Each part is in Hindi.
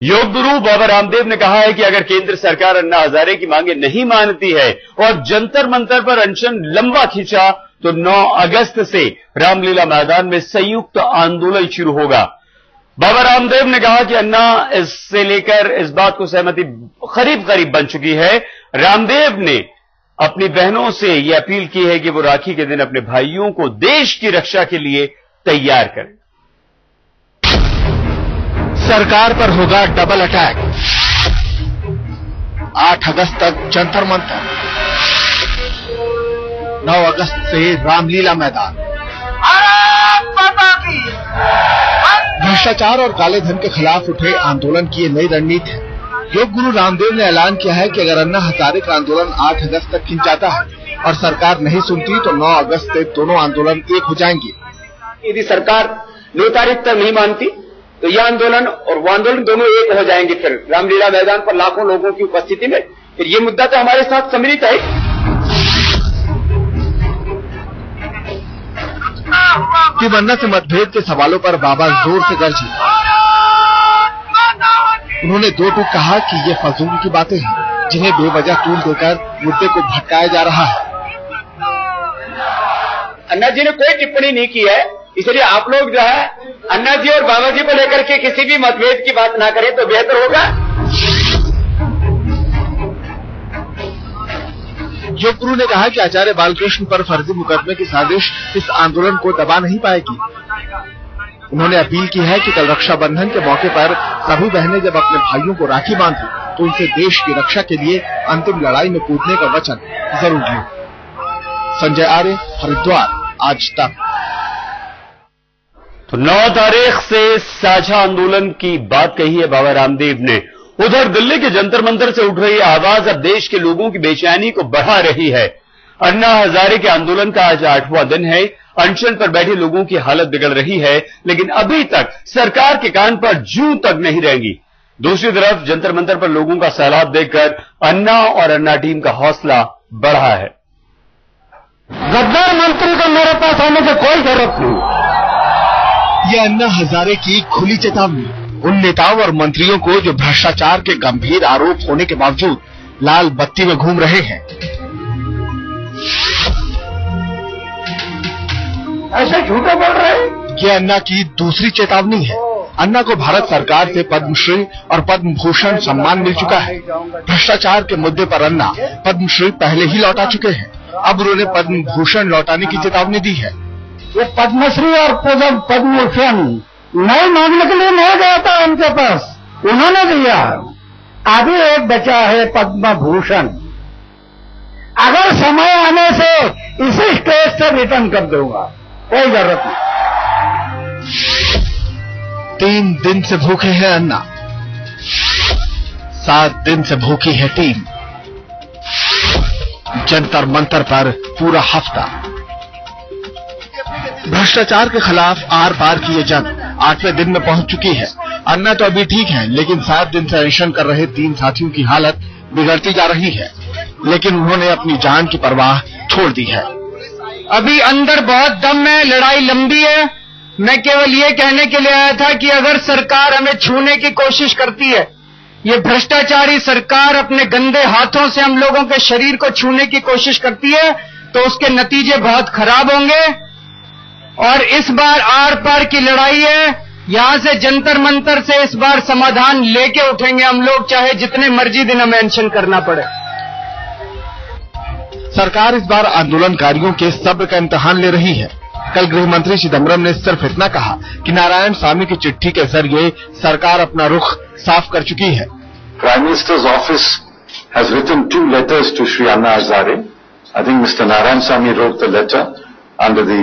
योग गुरु बाबा रामदेव ने कहा है कि अगर केंद्र सरकार अन्ना हजारे की मांगे नहीं मानती है और जंतर मंतर पर अनशन लंबा खींचा तो 9 अगस्त से रामलीला मैदान में संयुक्त आंदोलन शुरू होगा। बाबा रामदेव ने कहा कि अन्ना इससे लेकर इस बात को सहमति करीब करीब बन चुकी है। रामदेव ने अपनी बहनों से यह अपील की है कि वो राखी के दिन अपने भाइयों को देश की रक्षा के लिए तैयार करें। सरकार पर होगा डबल अटैक। 8 अगस्त तक जंतर मंतर, 9 अगस्त से रामलीला मैदान। भ्रष्टाचार और काले धन के खिलाफ उठे आंदोलन की ये नई रणनीति है। योग गुरु रामदेव ने ऐलान किया है कि अगर अन्ना हजारे का आंदोलन 8 अगस्त तक खिंच जाता है और सरकार नहीं सुनती तो 9 अगस्त से दोनों आंदोलन एक हो जाएंगे। यदि सरकार 9 तारीख तक नहीं मानती तो यह आंदोलन और वो आंदोलन दोनों एक हो जाएंगे। फिर रामलीला मैदान पर लाखों लोगों की उपस्थिति में फिर ये मुद्दा तो हमारे साथ सम्मिलित है। कि अन्ना से मतभेद के सवालों पर बाबा जोर से गरजे। उन्होंने दो टूक कहा कि ये फजूल की बातें हैं जिन्हें बेवजह तूल देकर मुद्दे को भटकाया जा रहा है। अन्ना जी ने कोई टिप्पणी नहीं की है, इसलिए आप लोग जो है अन्ना जी और बाबा जी को लेकर के किसी भी मतभेद की बात ना करें तो बेहतर होगा। योग गुरु ने कहा कि आचार्य बालकृष्ण पर फर्जी मुकदमे की साजिश इस आंदोलन को दबा नहीं पाएगी। उन्होंने अपील की है कि कल रक्षाबंधन के मौके पर सभी बहनें जब अपने भाइयों को राखी बांधें तो उनसे देश की रक्षा के लिए अंतिम लड़ाई में कूदने का वचन जरूर लें। संजय आर्य, हरिद्वार, आज तक। तो 9 तारीख से साझा आंदोलन की बात कही है बाबा रामदेव ने। उधर दिल्ली के जंतर मंतर से उठ रही आवाज अब देश के लोगों की बेचैनी को बढ़ा रही है। अन्ना हजारे के आंदोलन का आज 8वां दिन है। अनशन पर बैठे लोगों की हालत बिगड़ रही है, लेकिन अभी तक सरकार के कान पर जूं तक नहीं रहेंगी। दूसरी तरफ जंतर मंतर पर लोगों का सैलाब देखकर अन्ना और अन्ना टीम का हौसला बढ़ा है। गद्दार मंत्री को मेरे पास आने की कोई जरूरत नहीं। ये अन्ना हजारे की खुली चेतावनी उन नेताओं और मंत्रियों को जो भ्रष्टाचार के गंभीर आरोप होने के बावजूद लाल बत्ती में घूम रहे हैं। ऐसे झूठे बोल रहे हैं। ये अन्ना की दूसरी चेतावनी है। अन्ना को भारत सरकार से पद्मश्री और पद्म भूषण सम्मान मिल चुका है। भ्रष्टाचार के मुद्दे पर अन्ना पद्मश्री पहले ही लौटा चुके हैं। अब उन्होंने पद्म भूषण लौटाने की चेतावनी दी है। ये पद्मश्री और पद्म भूषण नहीं मांगने के लिए नहीं गया था उनके पास, उन्होंने दिया। अभी एक बचा है पद्म भूषण। अगर समय आने से इसी स्टेज से रिटर्न कर दूंगा, कोई जरूरत नहीं। 3 दिन से भूखे हैं अन्ना, 7 दिन से भूखी है टीम। जंतर मंतर पर पूरा हफ्ता। भ्रष्टाचार के खिलाफ आर पार की ये जंग 8वें दिन में पहुंच चुकी है। अन्ना तो अभी ठीक है, लेकिन 7 दिन से अनशन कर रहे 3 साथियों की हालत बिगड़ती जा रही है। लेकिन उन्होंने अपनी जान की परवाह छोड़ दी है। अभी अंदर बहुत दम है, लड़ाई लंबी है। मैं केवल ये कहने के लिए आया था कि अगर सरकार हमें छूने की कोशिश करती है, ये भ्रष्टाचारी सरकार अपने गंदे हाथों से हम लोगों के शरीर को छूने की कोशिश करती है, तो उसके नतीजे बहुत खराब होंगे। और इस बार आर पार की लड़ाई है। यहां से जंतर मंतर से इस बार समाधान लेके उठेंगे हम लोग, चाहे जितने मर्जी दिन हमें अनशन करना पड़े। सरकार इस बार आंदोलनकारियों के सब्र का इम्तिहान ले रही है। कल गृह मंत्री चिदम्बरम ने सिर्फ इतना कहा कि नारायण स्वामी की चिट्ठी के जरिए सरकार अपना रुख साफ कर चुकी है। Prime minister's office has written 2 letters to Shri Anna Hazare. I think Mr. Narayan Swamy wrote the letter under the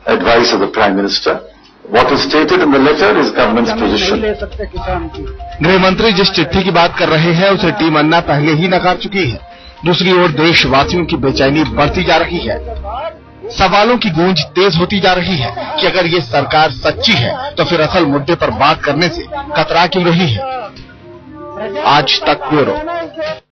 advice of the Prime Minister. What is stated in the letter is government's position. गृह मंत्री जिस चिट्ठी की बात कर रहे हैं उसे टीम अन्ना पहले ही नकार चुकी है। दूसरी ओर देशवासियों की बेचैनी बढ़ती जा रही है। सवालों की गूंज तेज होती जा रही है कि अगर ये सरकार सच्ची है तो फिर असल मुद्दे पर बात करने से कतरा क्यों रही है। आज तक ब्यूरो।